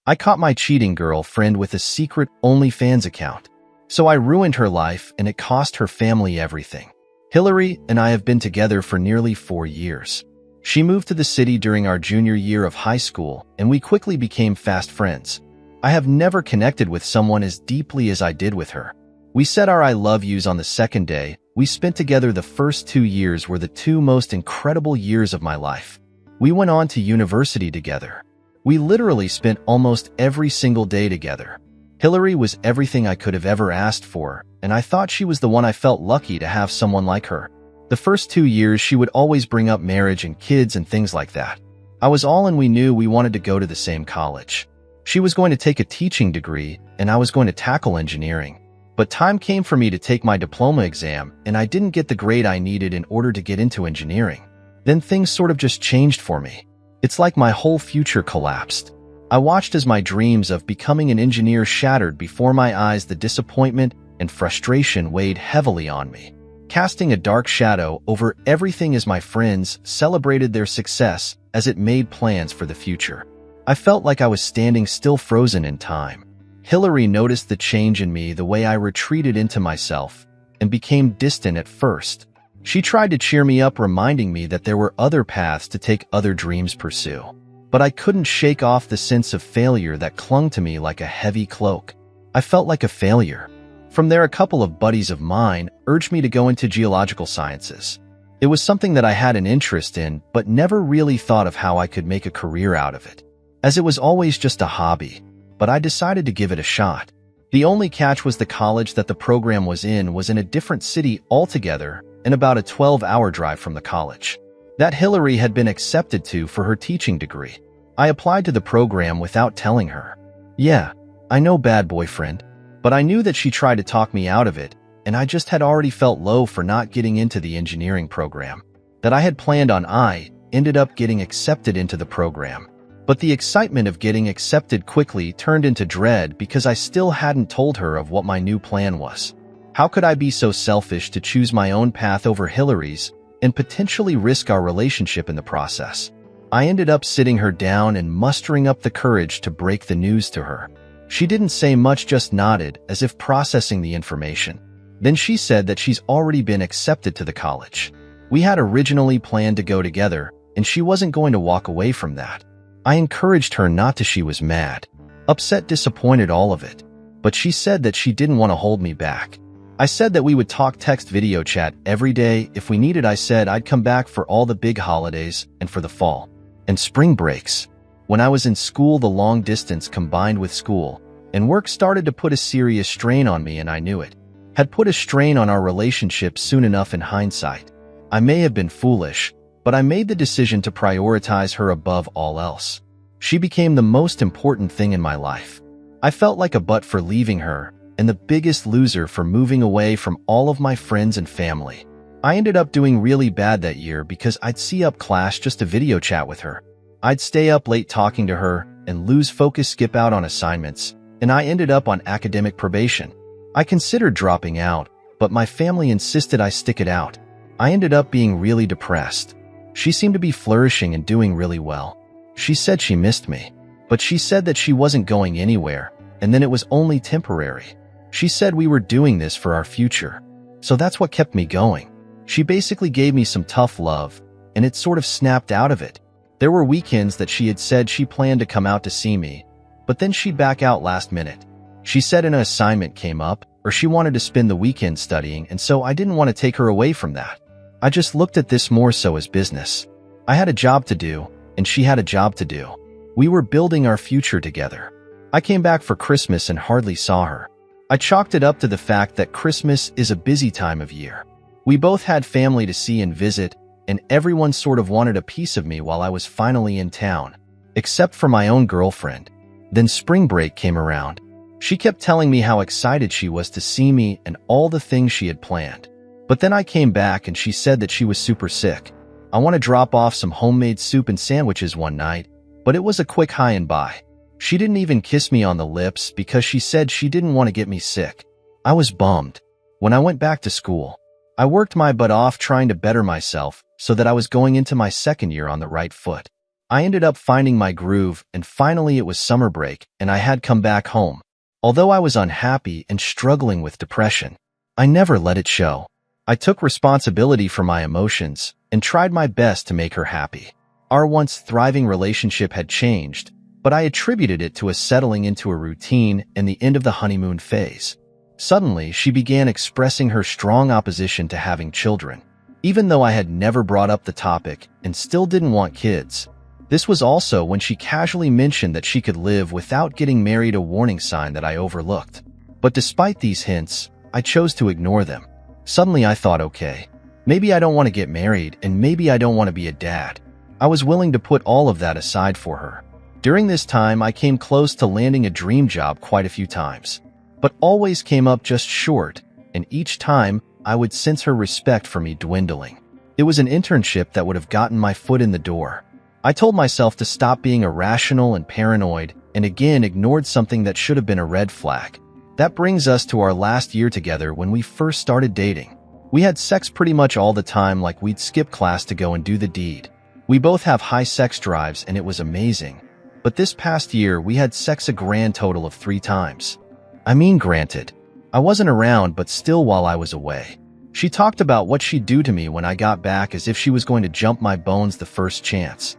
I caught my cheating girlfriend with a secret OnlyFans account. So I ruined her life and it cost her family everything. Hillary and I have been together for nearly 4 years. She moved to the city during our junior year of high school, and we quickly became fast friends. I have never connected with someone as deeply as I did with her. We said our I love yous on the second day. We spent together the first 2 years were the 2 most incredible years of my life. We went on to university together. We literally spent almost every single day together. Hillary was everything I could have ever asked for, and I thought she was the one. I felt lucky to have someone like her. The first 2 years, she would always bring up marriage and kids and things like that. I was all in. We knew we wanted to go to the same college. She was going to take a teaching degree, and I was going to tackle engineering. But time came for me to take my diploma exam, and I didn't get the grade I needed in order to get into engineering. Then things sort of just changed for me. It's like my whole future collapsed. I watched as my dreams of becoming an engineer shattered before my eyes. The disappointment and frustration weighed heavily on me, casting a dark shadow over everything as my friends celebrated their success as it made plans for the future. I felt like I was standing still, frozen in time. Hillary noticed the change in me, the way I retreated into myself and became distant at first. She tried to cheer me up, reminding me that there were other paths to take, other dreams pursue. But I couldn't shake off the sense of failure that clung to me like a heavy cloak. I felt like a failure. From there, a couple of buddies of mine urged me to go into geological sciences. It was something that I had an interest in, but never really thought of how I could make a career out of it, as it was always just a hobby. But I decided to give it a shot. The only catch was the college that the program was in a different city altogether and about a 12-hour drive from the college that Hillary had been accepted to for her teaching degree. I applied to the program without telling her. Yeah, I know, bad boyfriend. But I knew that she tried to talk me out of it, and I just had already felt low for not getting into the engineering program that I had planned on. I ended up getting accepted into the program. But the excitement of getting accepted quickly turned into dread because I still hadn't told her of what my new plan was. How could I be so selfish to choose my own path over Hillary's and potentially risk our relationship in the process? I ended up sitting her down and mustering up the courage to break the news to her. She didn't say much, just nodded as if processing the information. Then she said that she's already been accepted to the college. We had originally planned to go together, and she wasn't going to walk away from that. I encouraged her not to. She was mad, upset, disappointed, all of it. But she said that she didn't want to hold me back. I said that we would talk, text, video chat every day if we needed. I said I'd come back for all the big holidays and for the fall and spring breaks. When I was in school, the long distance combined with school and work started to put a serious strain on me, and I knew it had put a strain on our relationship. Soon enough, in hindsight, I may have been foolish, but I made the decision to prioritize her above all else. She became the most important thing in my life. I felt like a butt for leaving her and the biggest loser for moving away from all of my friends and family. I ended up doing really bad that year because I'd see up class just to video chat with her. I'd stay up late talking to her and lose focus, skip out on assignments, and I ended up on academic probation. I considered dropping out, but my family insisted I stick it out. I ended up being really depressed. She seemed to be flourishing and doing really well. She said she missed me, but she said that she wasn't going anywhere, and then it was only temporary. She said we were doing this for our future. So that's what kept me going. She basically gave me some tough love, and it sort of snapped out of it. There were weekends that she had said she planned to come out to see me, but then she'd back out last minute. She said an assignment came up, or she wanted to spend the weekend studying, and so I didn't want to take her away from that. I just looked at this more so as business. I had a job to do, and she had a job to do. We were building our future together. I came back for Christmas and hardly saw her. I chalked it up to the fact that Christmas is a busy time of year. We both had family to see and visit, and everyone sort of wanted a piece of me while I was finally in town, except for my own girlfriend. Then spring break came around. She kept telling me how excited she was to see me and all the things she had planned. But then I came back and she said that she was super sick. I want to drop off some homemade soup and sandwiches one night, but it was a quick hi and bye. She didn't even kiss me on the lips because she said she didn't want to get me sick. I was bummed. When I went back to school, I worked my butt off trying to better myself so that I was going into my second year on the right foot. I ended up finding my groove, and finally it was summer break, and I had come back home. Although I was unhappy and struggling with depression, I never let it show. I took responsibility for my emotions and tried my best to make her happy. Our once thriving relationship had changed, but I attributed it to us settling into a routine and the end of the honeymoon phase. Suddenly, she began expressing her strong opposition to having children, even though I had never brought up the topic and still didn't want kids. This was also when she casually mentioned that she could live without getting married, a warning sign that I overlooked. But despite these hints, I chose to ignore them. Suddenly I thought, okay, maybe I don't want to get married and maybe I don't want to be a dad. I was willing to put all of that aside for her. During this time, I came close to landing a dream job quite a few times, but always came up just short, and each time I would sense her respect for me dwindling. It was an internship that would have gotten my foot in the door. I told myself to stop being irrational and paranoid, and again ignored something that should have been a red flag. That brings us to our last year together when we first started dating. We had sex pretty much all the time, like we'd skip class to go and do the deed. We both have high sex drives and it was amazing. But this past year, we had sex a grand total of 3 times. I mean, granted, I wasn't around, but still while I was away. She talked about what she'd do to me when I got back as if she was going to jump my bones the first chance.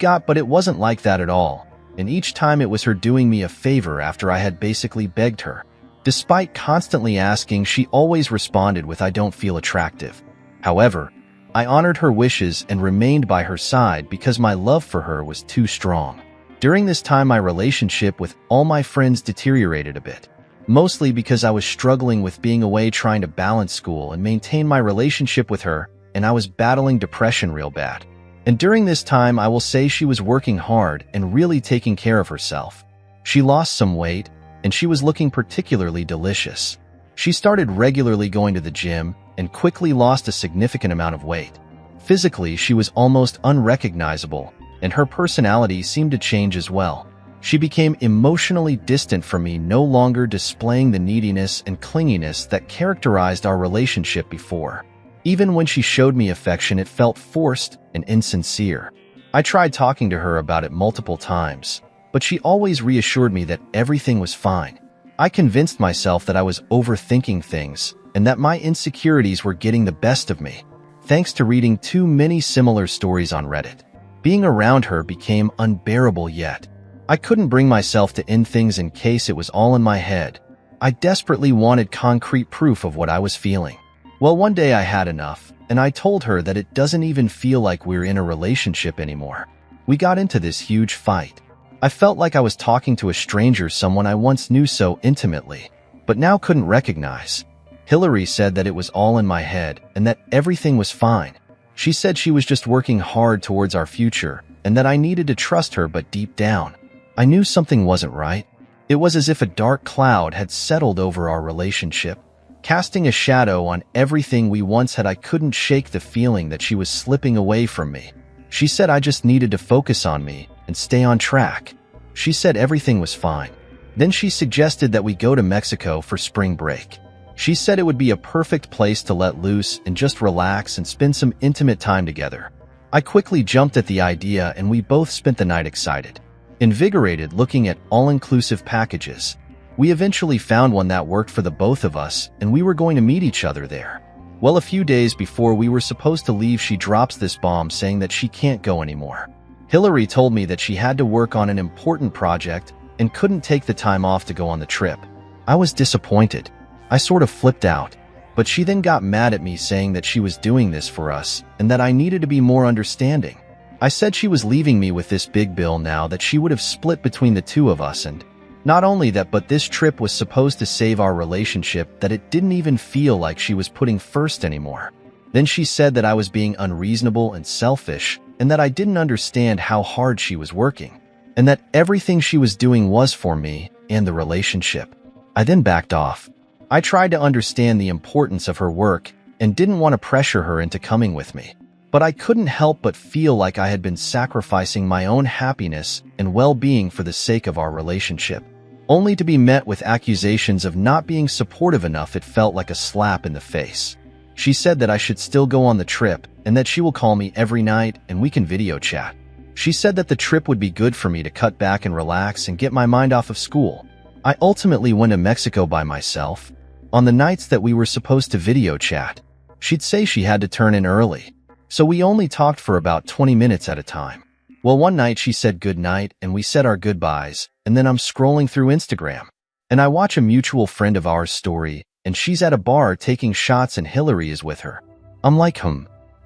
But it wasn't like that at all, and each time it was her doing me a favor after I had basically begged her. Despite constantly asking, she always responded with, "I don't feel attractive." However, I honored her wishes and remained by her side because my love for her was too strong. During this time, my relationship with all my friends deteriorated a bit, mostly because I was struggling with being away trying to balance school and maintain my relationship with her, and I was battling depression real bad. And during this time, I will say she was working hard and really taking care of herself. She lost some weight, and she was looking particularly delicious. She started regularly going to the gym and quickly lost a significant amount of weight. Physically, she was almost unrecognizable, and her personality seemed to change as well. She became emotionally distant from me, no longer displaying the neediness and clinginess that characterized our relationship before. Even when she showed me affection, it felt forced and insincere. I tried talking to her about it multiple times, but she always reassured me that everything was fine. I convinced myself that I was overthinking things and that my insecurities were getting the best of me, thanks to reading too many similar stories on Reddit. Being around her became unbearable, yet I couldn't bring myself to end things in case it was all in my head. I desperately wanted concrete proof of what I was feeling. Well, one day I had enough, and I told her that it doesn't even feel like we're in a relationship anymore. We got into this huge fight. I felt like I was talking to a stranger, someone I once knew so intimately, but now couldn't recognize. Hillary said that it was all in my head and that everything was fine. She said she was just working hard towards our future and that I needed to trust her, but deep down, I knew something wasn't right. It was as if a dark cloud had settled over our relationship, casting a shadow on everything we once had. I couldn't shake the feeling that she was slipping away from me. She said I just needed to focus on me and stay on track. She said everything was fine. Then she suggested that we go to Mexico for spring break. She said it would be a perfect place to let loose and just relax and spend some intimate time together. I quickly jumped at the idea, and we both spent the night excited, invigorated, looking at all-inclusive packages. We eventually found one that worked for the both of us, and we were going to meet each other there. Well, a few days before we were supposed to leave, she drops this bomb saying that she can't go anymore. Hillary told me that she had to work on an important project and couldn't take the time off to go on the trip. I was disappointed. I sort of flipped out, but she then got mad at me, saying that she was doing this for us and that I needed to be more understanding. I said she was leaving me with this big bill now that she would have split between the two of us, and not only that, but this trip was supposed to save our relationship, that it didn't even feel like she was putting first anymore. Then she said that I was being unreasonable and selfish, and that I didn't understand how hard she was working, and that everything she was doing was for me and the relationship. I then backed off. I tried to understand the importance of her work and didn't want to pressure her into coming with me. But I couldn't help but feel like I had been sacrificing my own happiness and well-being for the sake of our relationship, only to be met with accusations of not being supportive enough. It felt like a slap in the face. She said that I should still go on the trip and that she will call me every night and we can video chat. She said that the trip would be good for me to cut back and relax and get my mind off of school. I ultimately went to Mexico by myself. On the nights that we were supposed to video chat, she'd say she had to turn in early, so we only talked for about 20 minutes at a time. Well, one night she said good night and we said our goodbyes, and then I'm scrolling through Instagram, and I watch a mutual friend of ours story, and she's at a bar taking shots and Hillary is with her. I'm like,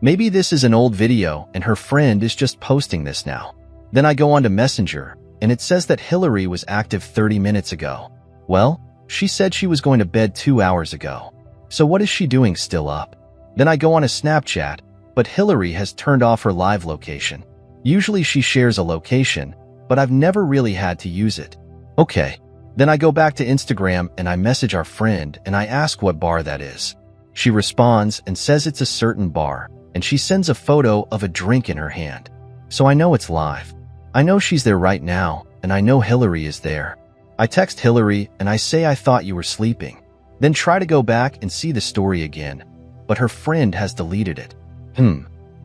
maybe this is an old video and her friend is just posting this now. Then I go onto Messenger, and it says that Hillary was active 30 minutes ago. Well, she said she was going to bed 2 hours ago. So what is she doing still up? Then I go on a Snapchat, but Hillary has turned off her live location. Usually she shares a location, but I've never really had to use it. Okay. Then I go back to Instagram and I message our friend and I ask what bar that is. She responds and says it's a certain bar, and she sends a photo of a drink in her hand. So I know it's live. I know she's there right now, and I know Hillary is there. I text Hillary and I say I thought you were sleeping. Then try to go back and see the story again, but her friend has deleted it.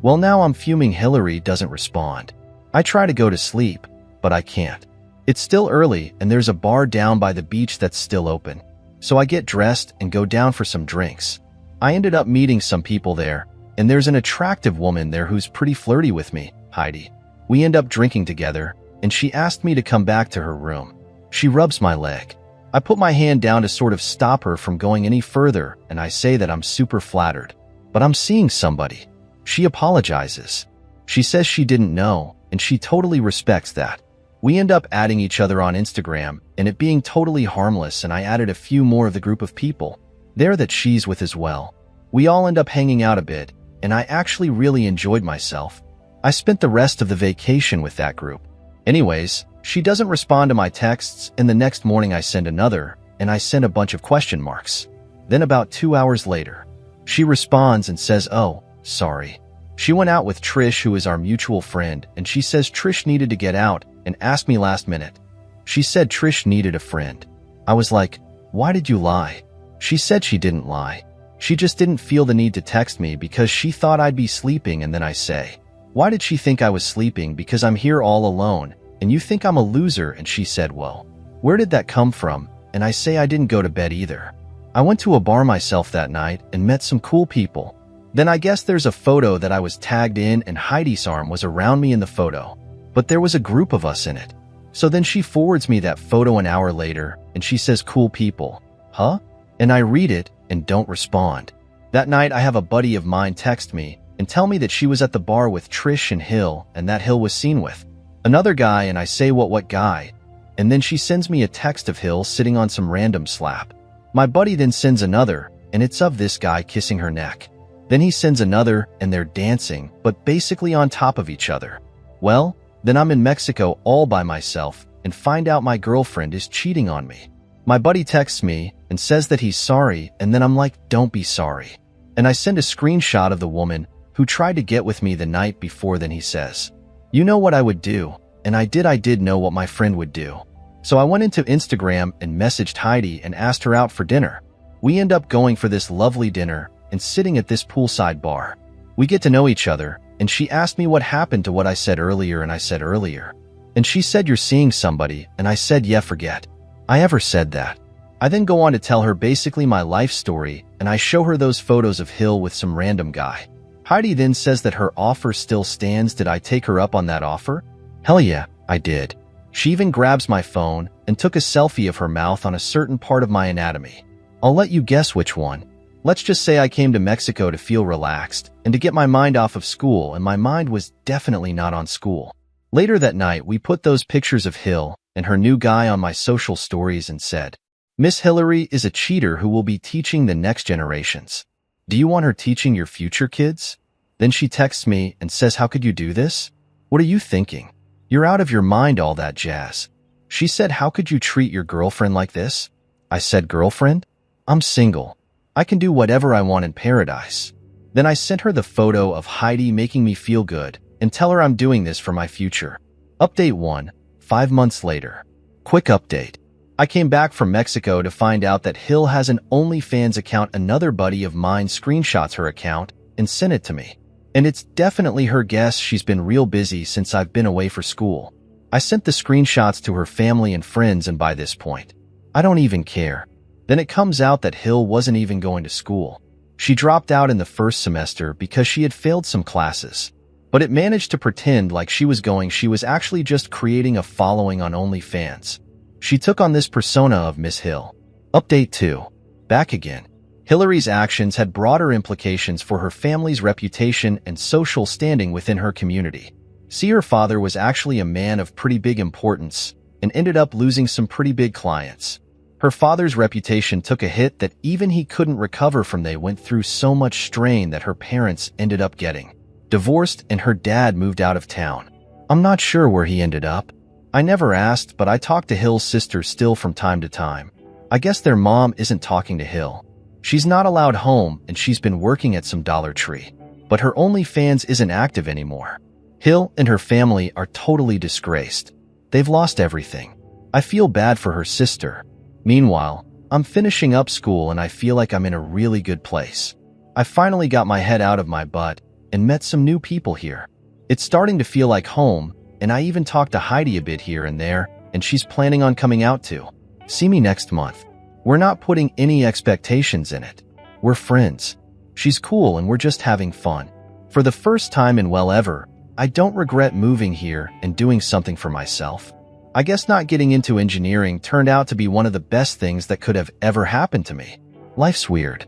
Well, now I'm fuming Hillary doesn't respond. I try to go to sleep, but I can't. It's still early and there's a bar down by the beach that's still open. So I get dressed and go down for some drinks. I ended up meeting some people there, and there's an attractive woman there who's pretty flirty with me, Heidi. We end up drinking together, and she asked me to come back to her room. She rubs my leg. I put my hand down to sort of stop her from going any further, and I say that I'm super flattered. But I'm seeing somebody. She apologizes. She says she didn't know, and she totally respects that. We end up adding each other on Instagram, and it being totally harmless, and I added a few more of the group of people there that she's with as well. We all end up hanging out a bit, and I actually really enjoyed myself. I spent the rest of the vacation with that group. Anyways, she doesn't respond to my texts, and the next morning I send another, and I send a bunch of question marks. Then about 2 hours later, she responds and says, "Oh, sorry." She went out with Trish, who is our mutual friend, and she says Trish needed to get out and asked me last minute. She said Trish needed a friend. I was like, why did you lie? She said she didn't lie. She just didn't feel the need to text me because she thought I'd be sleeping, and then I say, why did she think I was sleeping? Because I'm here all alone, and you think I'm a loser? And she said, well, where did that come from? And I say I didn't go to bed either. I went to a bar myself that night and met some cool people. Then I guess there's a photo that I was tagged in, and Heidi's arm was around me in the photo, but there was a group of us in it. So then she forwards me that photo an hour later, and she says, cool people. Huh? And I read it and don't respond. That night I have a buddy of mine text me and tell me that she was at the bar with Trish and Hill, and that Hill was seen with another guy, and I say, what guy? And then she sends me a text of Hill sitting on some random slap. My buddy then sends another, and it's of this guy kissing her neck. Then he sends another, and they're dancing, but basically on top of each other. Well, then I'm in Mexico all by myself and find out my girlfriend is cheating on me. My buddy texts me and says that he's sorry, and then I'm like, don't be sorry. And I send a screenshot of the woman who tried to get with me the night before. Then he says, you know what I would do? And I did know what my friend would do. So I went into Instagram and messaged Heidi and asked her out for dinner. We end up going for this lovely dinner and sitting at this poolside bar. We get to know each other, and she asked me what happened to what I said earlier, and I said earlier. And she said, you're seeing somebody, and I said, yeah, forget I ever said that. I then go on to tell her basically my life story, and I show her those photos of Hill with some random guy. Heidi then says that her offer still stands. Did I take her up on that offer? Hell yeah, I did. She even grabs my phone and took a selfie of her mouth on a certain part of my anatomy. I'll let you guess which one. Let's just say I came to Mexico to feel relaxed and to get my mind off of school, and my mind was definitely not on school. Later that night, we put those pictures of Hill and her new guy on my social stories and said, Miss Hillary is a cheater who will be teaching the next generations. Do you want her teaching your future kids? Then she texts me and says, how could you do this? What are you thinking? You're out of your mind, all that jazz. She said, how could you treat your girlfriend like this? I said, girlfriend? I'm single. I can do whatever I want in paradise. Then I sent her the photo of Heidi making me feel good and tell her I'm doing this for my future. Update 1, 5 months later. Quick update. I came back from Mexico to find out that Hill has an OnlyFans account. Another buddy of mine screenshots her account and sent it to me. And it's definitely her guess. She's been real busy since I've been away for school. I sent the screenshots to her family and friends, and by this point, I don't even care. Then it comes out that Hill wasn't even going to school. She dropped out in the first semester because she had failed some classes. But it managed to pretend like she was going. She was actually just creating a following on OnlyFans. She took on this persona of Miss Hill. Update 2. Back again. Hillary's actions had broader implications for her family's reputation and social standing within her community. See, her father was actually a man of pretty big importance and ended up losing some pretty big clients. Her father's reputation took a hit that even he couldn't recover from. They went through so much strain that her parents ended up getting divorced and her dad moved out of town. I'm not sure where he ended up. I never asked, but I talk to Hill's sister still from time to time. I guess their mom isn't talking to Hill. She's not allowed home and she's been working at some Dollar Tree. But her OnlyFans isn't active anymore. Hill and her family are totally disgraced. They've lost everything. I feel bad for her sister. Meanwhile, I'm finishing up school and I feel like I'm in a really good place. I finally got my head out of my butt and met some new people here. It's starting to feel like home, and I even talked to Heidi a bit here and there, and she's planning on coming out too. See me next month. We're not putting any expectations in it. We're friends. She's cool and we're just having fun. For the first time in well ever, I don't regret moving here and doing something for myself. I guess not getting into engineering turned out to be one of the best things that could have ever happened to me. Life's weird.